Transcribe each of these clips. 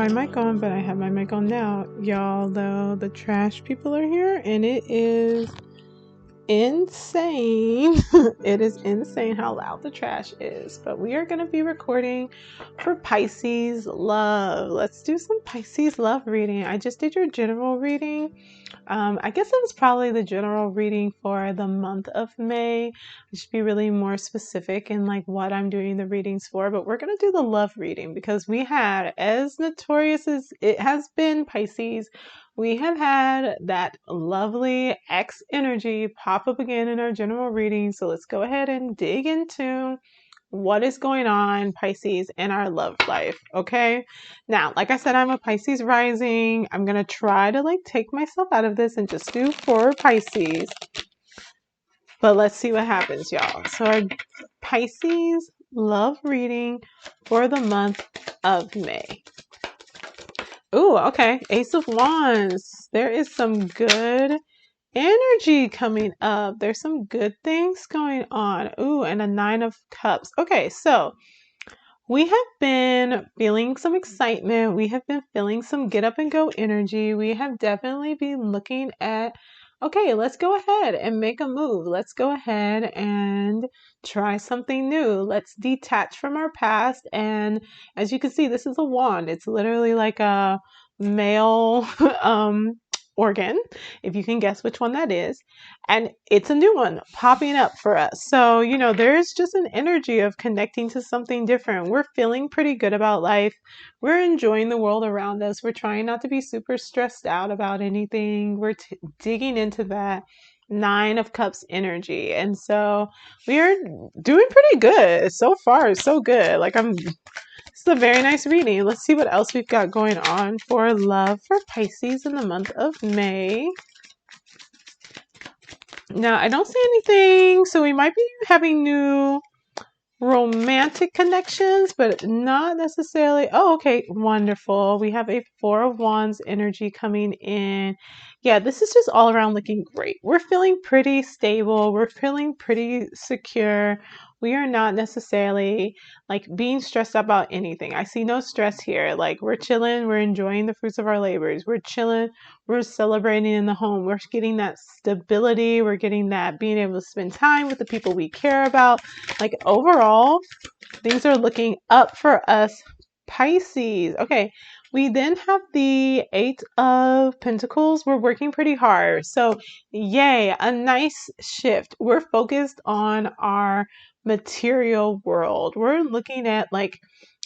my mic on, but I have my mic on now. Y'all, the trash people are here, and it is insane. It is insane how loud the trash is. But we are going to be recording for Pisces love. Let's do some Pisces love reading. I just did your general reading. I guess it was probably the general reading for the month of May. I should be really more specific in like what I'm doing the readings for, but we're going to do the love reading because we had, as notorious as it has been, Pisces, we have had that lovely X energy pop up again in our general reading. So let's go ahead and dig into what is going on, Pisces, in our love life. Okay. Now, like I said, I'm a Pisces rising. I'm going to try to take myself out of this and just do for Pisces. But let's see what happens, y'all. So our Pisces love reading for the month of May. Ooh, okay. Ace of Wands. There is some good energy coming up. There's some good things going on. Ooh, and a Nine of Cups. Okay, so we have been feeling some excitement. We have been feeling some get up and go energy. We have definitely been looking at, okay, let's go ahead and make a move. Let's go ahead and try something new. Let's detach from our past. And as you can see, this is a wand. It's literally like a male organ, if you can guess which one that is. And it's a new one popping up for us. So, there's just an energy of connecting to something different. We're feeling pretty good about life. We're enjoying the world around us. We're trying not to be super stressed out about anything. We're digging into that Nine of Cups energy. And so we are doing pretty good. So far, so good. It's a very nice reading. Let's see what else we've got going on for love for Pisces in the month of May. Now, I don't see anything, so we might be having new romantic connections, but not necessarily. Oh, okay, wonderful. We have a Four of Wands energy coming in. Yeah, this is just all around looking great. We're feeling pretty stable. We're feeling pretty secure. We are not necessarily being stressed about anything. I see no stress here. We're chilling. We're enjoying the fruits of our labors. We're chilling. We're celebrating in the home. We're getting that stability. We're getting that being able to spend time with the people we care about. Overall, things are looking up for us, Pisces. Okay, we then have the Eight of Pentacles. We're working pretty hard. So, yay, a nice shift. We're focused on our material world. We're looking at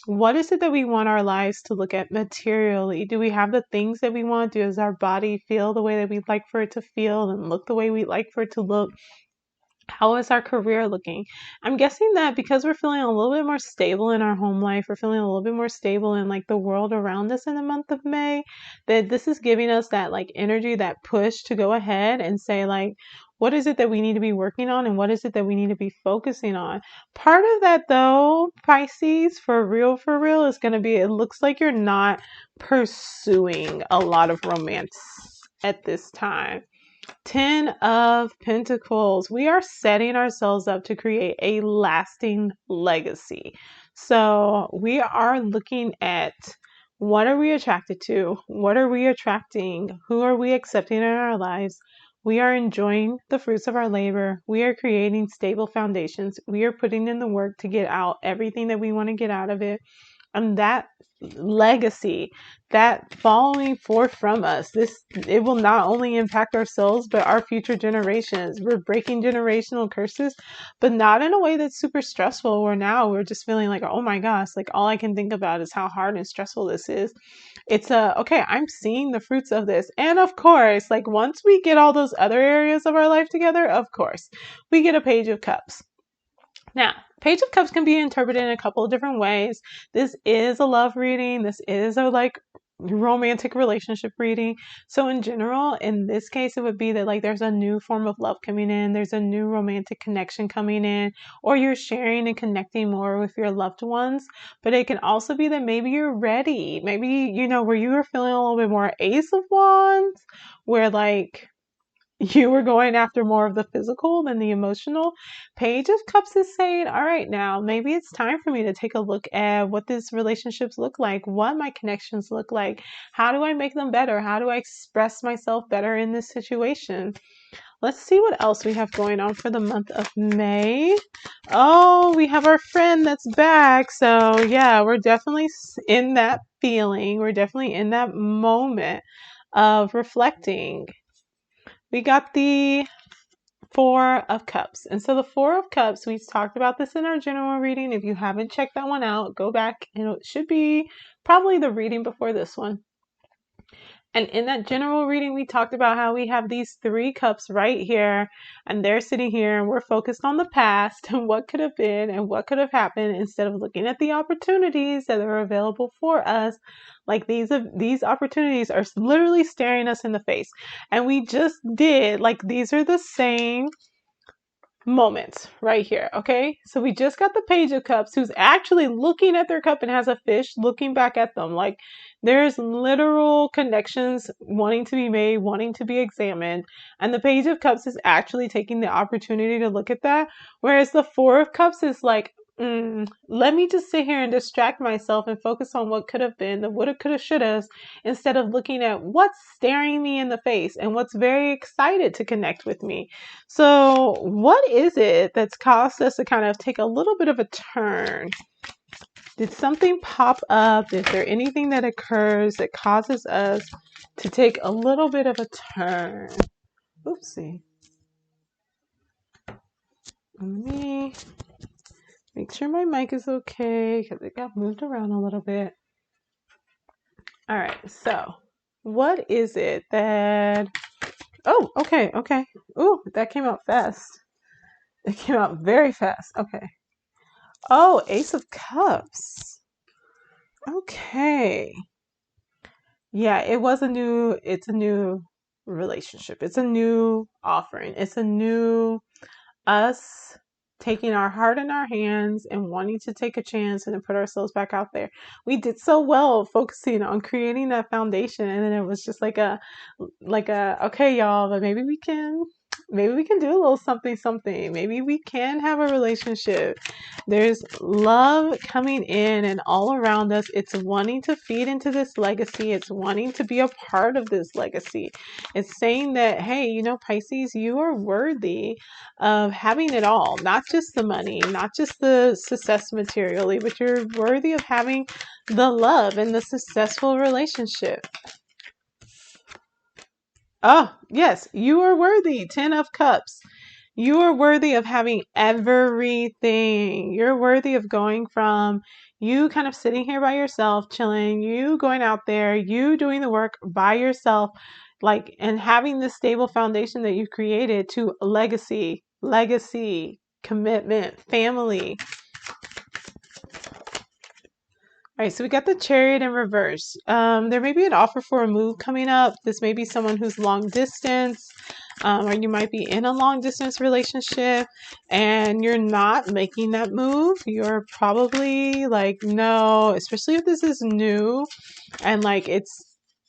what is it that we want our lives to look at materially? Do we have the things that we want? Does our body feel the way that we'd like for it to feel and look the way we'd like for it to look? How is our career looking? I'm guessing that because we're feeling a little bit more stable in our home life, we're feeling a little bit more stable in the world around us in the month of May, that this is giving us that energy, that push to go ahead and say what is it that we need to be working on and what is it that we need to be focusing on? Part of that though, Pisces, for real, is going to be, it looks like you're not pursuing a lot of romance at this time. 10 of Pentacles. We are setting ourselves up to create a lasting legacy. So we are looking at what are we attracted to? What are we attracting? Who are we accepting in our lives? We are enjoying the fruits of our labor. We are creating stable foundations. We are putting in the work to get out everything that we want to get out of it. And that legacy, that following forth from us, it will not only impact ourselves but our future generations. We're breaking generational curses, but not in a way that's super stressful, where now we're just feeling oh my gosh, all I can think about is how hard and stressful this is. It's okay, I'm seeing the fruits of this. And of course, once we get all those other areas of our life together, of course we get a Page of Cups. Now, Page of Cups can be interpreted in a couple of different ways. This is a love reading. This is a romantic relationship reading. So in general, in this case, it would be that there's a new form of love coming in. There's a new romantic connection coming in, or you're sharing and connecting more with your loved ones. But it can also be that maybe you're ready. Maybe, where you are feeling a little bit more Ace of Wands, where you were going after more of the physical than the emotional. Page of Cups is saying, all right, now maybe it's time for me to take a look at what these relationships look like, what my connections look like. How do I make them better? How do I express myself better in this situation? Let's see what else we have going on for the month of May. Oh, we have our friend that's back. So, yeah, we're definitely in that feeling. We're definitely in that moment of reflecting. We got the Four of Cups. And so the Four of Cups, we talked about this in our general reading. If you haven't checked that one out, go back and it should be probably the reading before this one. And in that general reading, we talked about how we have these three cups right here, and they're sitting here, and we're focused on the past and what could have been and what could have happened instead of looking at the opportunities that are available for us. Like these opportunities are literally staring us in the face. And we just did, like, these are the same moments right here. Okay, so we just got the Page of Cups, who's actually looking at their cup and has a fish looking back at them. Like, there's literal connections wanting to be made, wanting to be examined, and the Page of Cups is actually taking the opportunity to look at that, whereas the Four of Cups is like, let me just sit here and distract myself and focus on what could have been, the woulda, coulda, shouldas, instead of looking at what's staring me in the face and what's very excited to connect with me. So, what is it that's caused us to kind of take a little bit of a turn? Did something pop up? Is there anything that occurs that causes us to take a little bit of a turn? Oopsie. Let me make sure my mic is okay because it got moved around a little bit. All right, so what is it that... Oh, okay. Ooh, that came out fast. It came out very fast. Okay. Oh, Ace of Cups. Okay. Yeah, it's a new relationship. It's a new offering. It's a new us taking our heart in our hands and wanting to take a chance and then put ourselves back out there. We did so well focusing on creating that foundation, and then it was just like a okay, y'all, but maybe we can do a little something something. Maybe we can have a relationship. There's love coming in and all around us. It's wanting to feed into this legacy. It's wanting to be a part of this legacy. It's saying that, hey, Pisces, you are worthy of having it all, not just the money, not just the success materially, but you're worthy of having the love and the successful relationship. Oh, yes, you are worthy. 10 of Cups. You are worthy of having everything. You're worthy of going from you kind of sitting here by yourself, chilling, you going out there, you doing the work by yourself, like, and having this stable foundation that you created, to legacy, commitment, family. All right, so we got the Chariot in reverse. There may be an offer for a move coming up. This may be someone who's long distance, or you might be in a long distance relationship and you're not making that move. You're probably like, no, especially if this is new and like it's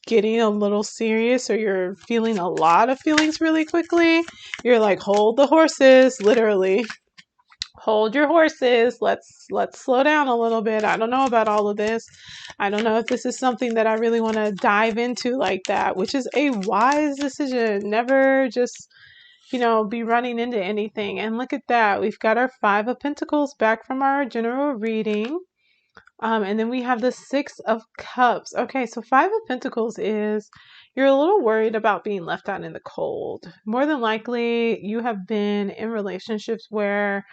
getting a little serious, or you're feeling a lot of feelings really quickly. You're like, hold the horses, literally. Hold your horses. Let's slow down a little bit. I don't know about all of this. I don't know if this is something that I really want to dive into like that, which is a wise decision. Never just, be running into anything. And look at that. We've got our Five of Pentacles back from our general reading. And then we have the Six of Cups. Okay, so Five of Pentacles is you're a little worried about being left out in the cold. More than likely, you have been in relationships where,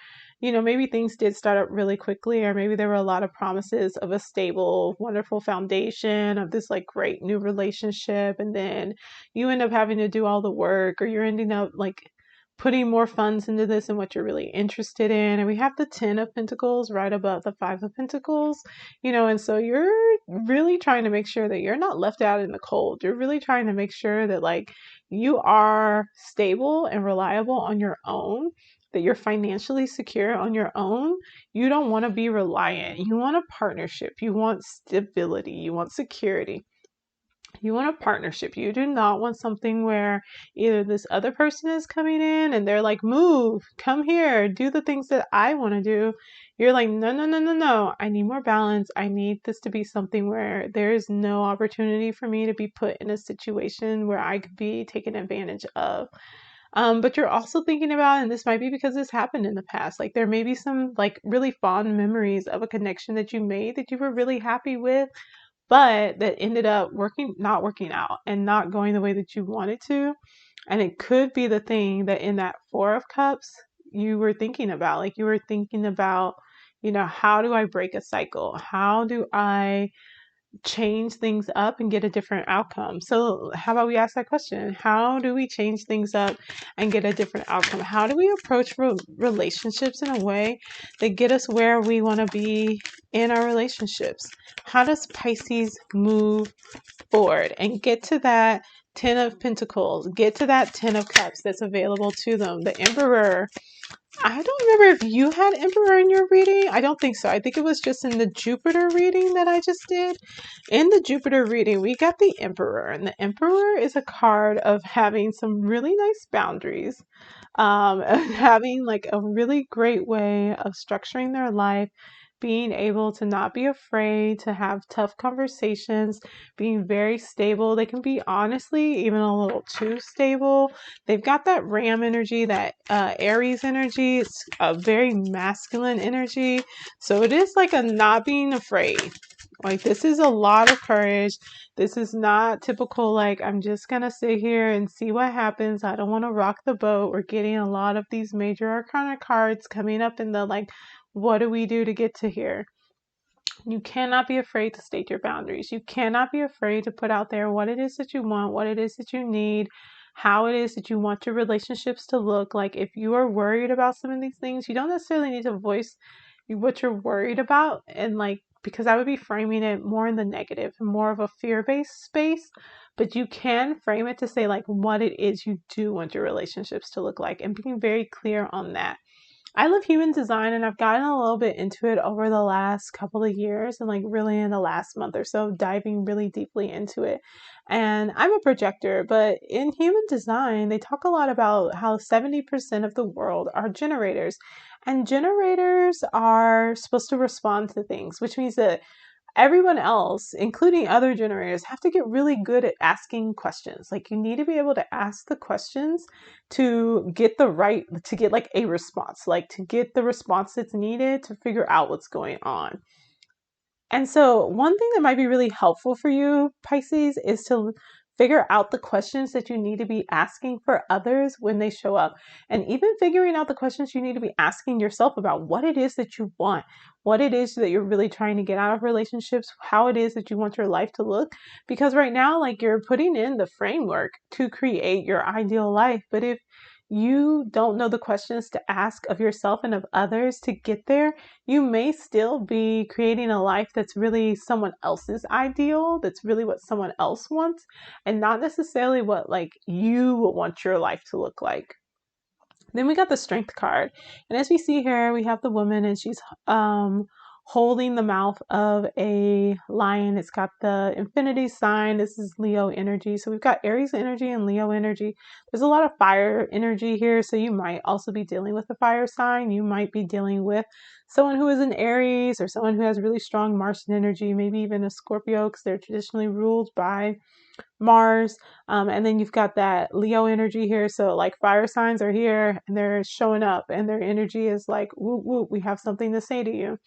maybe things did start up really quickly, or maybe there were a lot of promises of a stable, wonderful foundation of this like great new relationship. And then you end up having to do all the work, or you're ending up like putting more funds into this and what you're really interested in. And we have the 10 of Pentacles right above the 5 of Pentacles, and so you're really trying to make sure that you're not left out in the cold. You're really trying to make sure that like you are stable and reliable on your own, that you're financially secure on your own. You don't want to be reliant. You want a partnership. You want stability. You want security. You want a partnership. You do not want something where either this other person is coming in and they're like, move, come here, do the things that I want to do. You're like, no, no, no, no, no. I need more balance. I need this to be something where there is no opportunity for me to be put in a situation where I could be taken advantage of. But you're also thinking about, and this might be because this happened in the past, like there may be some like really fond memories of a connection that you made that you were really happy with, but that ended up not working out and not going the way that you wanted to. And it could be the thing that in that Four of Cups you were thinking about. Like you were thinking about, how do I break a cycle? How do I change things up and get a different outcome? So how about we ask that question? How do we change things up and get a different outcome? How do we approach relationships in a way that get us where we want to be in our relationships? How does Pisces move forward and get to that Ten of Pentacles, get to that Ten of Cups that's available to them? The Emperor. I don't remember if you had Emperor in your reading. I don't think so. I think it was just in the Jupiter reading that I just did. In the Jupiter reading, we got the Emperor, and the Emperor is a card of having some really nice boundaries, having like a really great way of structuring their life, being able to not be afraid to have tough conversations, being very stable. They can be honestly even a little too stable. They've got that Ram energy, that Aries energy. It's a very masculine energy. So it is like a not being afraid. Like this is a lot of courage. This is not typical, like, I'm just going to sit here and see what happens. I don't want to rock the boat. We're getting a lot of these major arcana cards coming up in the, like, what do we do to get to here? You cannot be afraid to state your boundaries. You cannot be afraid to put out there what it is that you want, what it is that you need, how it is that you want your relationships to look. Like if you are worried about some of these things, you don't necessarily need to voice what you're worried about, and like, because I would be framing it more in the negative, more of a fear-based space. But you can frame it to say like what it is you do want your relationships to look like, and being very clear on that. I love human design, and I've gotten a little bit into it over the last couple of years, and like really in the last month or so, diving really deeply into it. And I'm a projector, but in human design, they talk a lot about how 70% of the world are generators. And generators are supposed to respond to things, which means that everyone else, including other generators, have to get really good at asking questions. Like you need to be able to ask the questions to get like a response, like to get the response that's needed to figure out what's going on. And so one thing that might be really helpful for you, Pisces, is to figure out the questions that you need to be asking for others when they show up. And even figuring out the questions you need to be asking yourself about what it is that you want, what it is that you're really trying to get out of relationships, how it is that you want your life to look. Because right now, like, you're putting in the framework to create your ideal life. But if you don't know the questions to ask of yourself and of others to get there, you may still be creating a life that's really someone else's ideal, that's really what someone else wants, and not necessarily what like you would want your life to look like. Then we got the Strength card. And as we see here, we have the woman, and she's holding the mouth of a lion. It's got the infinity sign. This is Leo energy. So we've got Aries energy and Leo energy. There's a lot of fire energy here. So you might also be dealing with a fire sign. You might be dealing with someone who is an Aries, or someone who has really strong Martian energy, maybe even a Scorpio, because they're traditionally ruled by Mars. And then you've got that Leo energy here. So like fire signs are here and they're showing up, and their energy is like, whoop, whoop, we have something to say to you.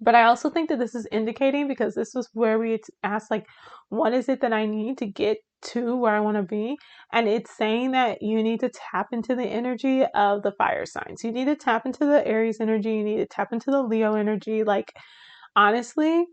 But I also think that this is indicating, because this was where we asked, like, what is it that I need to get to where I want to be? And it's saying that you need to tap into the energy of the fire signs. You need to tap into the Aries energy. You need to tap into the Leo energy. Like, honestly,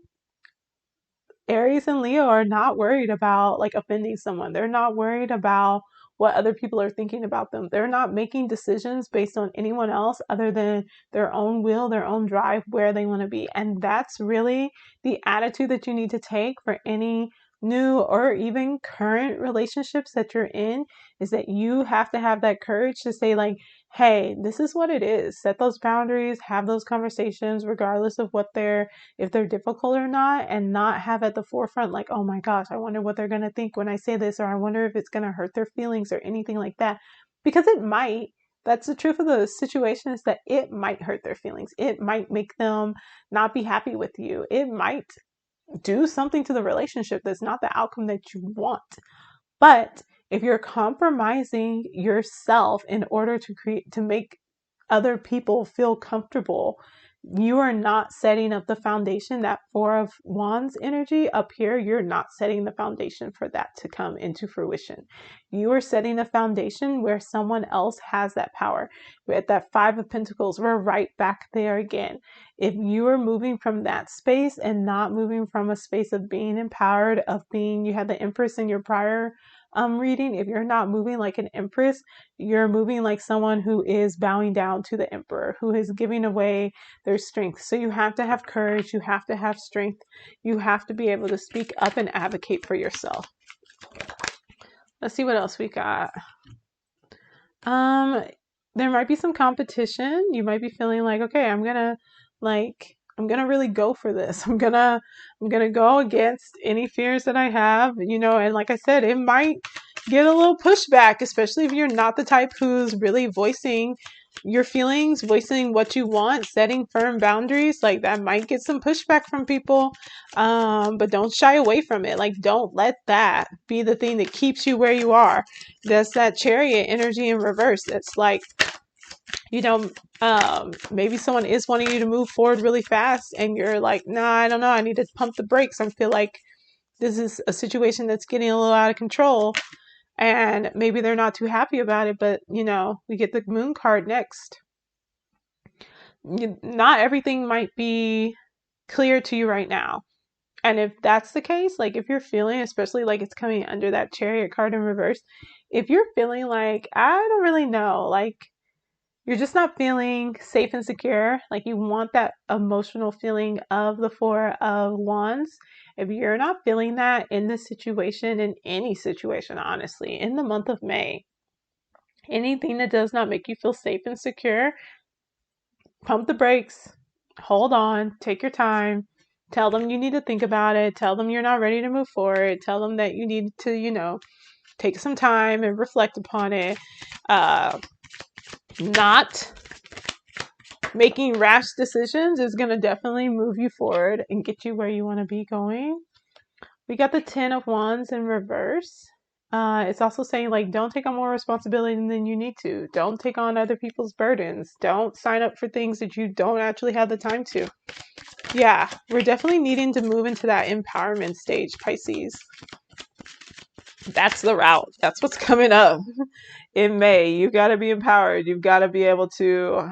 Aries and Leo are not worried about like offending someone. They're not worried about what other people are thinking about them. They're not making decisions based on anyone else other than their own will, their own drive, where they want to be. And that's really the attitude that you need to take for any new or even current relationships that you're in, is that you have to have that courage to say like, hey, this is what it is. Set those boundaries, have those conversations, regardless of if they're difficult or not, and not have at the forefront like, oh my gosh, I wonder what they're going to think when I say this, or I wonder if it's going to hurt their feelings or anything like that. Because it might. That's the truth of the situation, is that it might hurt their feelings. It might make them not be happy with you. It might do something to the relationship that's not the outcome that you want. But if you're compromising yourself in order to make other people feel comfortable, you are not setting up the foundation. That Four of Wands energy up here, you're not setting the foundation for that to come into fruition. You are setting a foundation where someone else has that power. At that Five of Pentacles, we're right back there again. If you are moving from that space and not moving from a space of being empowered, you had the Empress in your prior reading. If you're not moving like an Empress, you're moving like someone who is bowing down to the Emperor, who is giving away their strength. So you have to have courage, you have to have strength, you have to be able to speak up and advocate for yourself. Let's see what else we got. There might be some competition. You might be feeling like, okay, I'm gonna really go for this. I'm gonna go against any fears that I have, and like I said, it might get a little pushback, especially if you're not the type who's really voicing your feelings, voicing what you want, setting firm boundaries. Like, that might get some pushback from people. But don't shy away from it. Like, don't let that be the thing that keeps you where you are. That's that Chariot energy in reverse. It's like, maybe someone is wanting you to move forward really fast and you're like, nah, I don't know, I need to pump the brakes. I feel like this is a situation that's getting a little out of control, and maybe they're not too happy about it. But we get the Moon card next. Not everything might be clear to you right now, and if that's the case, like if you're feeling, especially like it's coming under that Chariot card in reverse, if you're feeling like, I don't really know, like you're just not feeling safe and secure, like you want that emotional feeling of the Four of Wands. If you're not feeling that in this situation, in any situation, honestly, in the month of May, anything that does not make you feel safe and secure, pump the brakes, hold on, take your time, tell them you need to think about it, tell them you're not ready to move forward, tell them that you need to, take some time and reflect upon it. Not making rash decisions is going to definitely move you forward and get you where you want to be going. We got the Ten of Wands in reverse. It's also saying, like, don't take on more responsibility than you need to. Don't take on other people's burdens. Don't sign up for things that you don't actually have the time to. Yeah, we're definitely needing to move into that empowerment stage, Pisces. That's the route. That's what's coming up in May. You've got to be empowered. You've got to be able to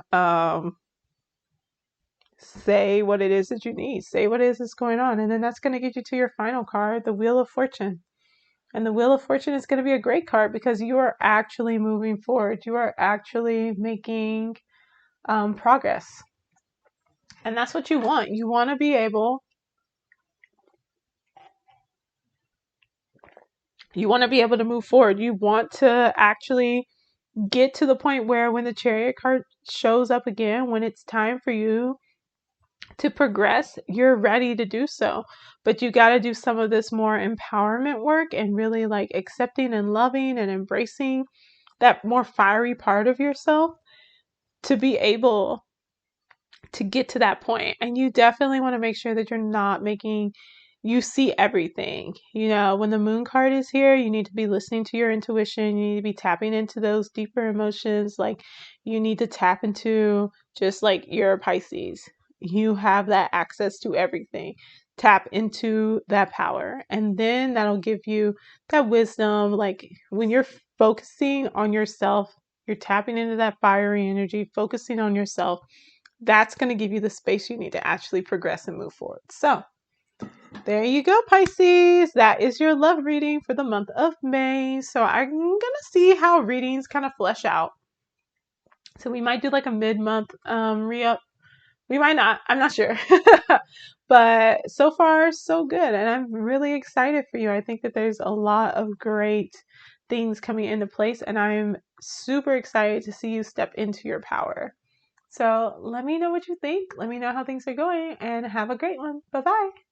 say what it is that you need. Say what it is that's going on. And then that's going to get you to your final card, the Wheel of Fortune. And the Wheel of Fortune is going to be a great card because you are actually moving forward. You are actually making progress. And that's what you want. You want to be able to move forward. You want to actually get to the point where when the Chariot card shows up again, when it's time for you to progress, you're ready to do so. But you got to do some of this more empowerment work and really like accepting and loving and embracing that more fiery part of yourself to be able to get to that point. And you definitely want to make sure that you're not making you see everything. When the Moon card is here, you need to be listening to your intuition. You need to be tapping into those deeper emotions. Like, you need to tap into, just like you're a Pisces, you have that access to everything. Tap into that power, and then that'll give you that wisdom. Like, when you're focusing on yourself, you're tapping into that fiery energy, focusing on yourself. That's going to give you the space you need to actually progress and move forward. So there you go, Pisces. That is your love reading for the month of May. So I'm going to see how readings kind of flesh out. So we might do like a mid-month re-up. We might not. I'm not sure. But so far, so good. And I'm really excited for you. I think that there's a lot of great things coming into place, and I'm super excited to see you step into your power. So let me know what you think. Let me know how things are going, and have a great one. Bye bye.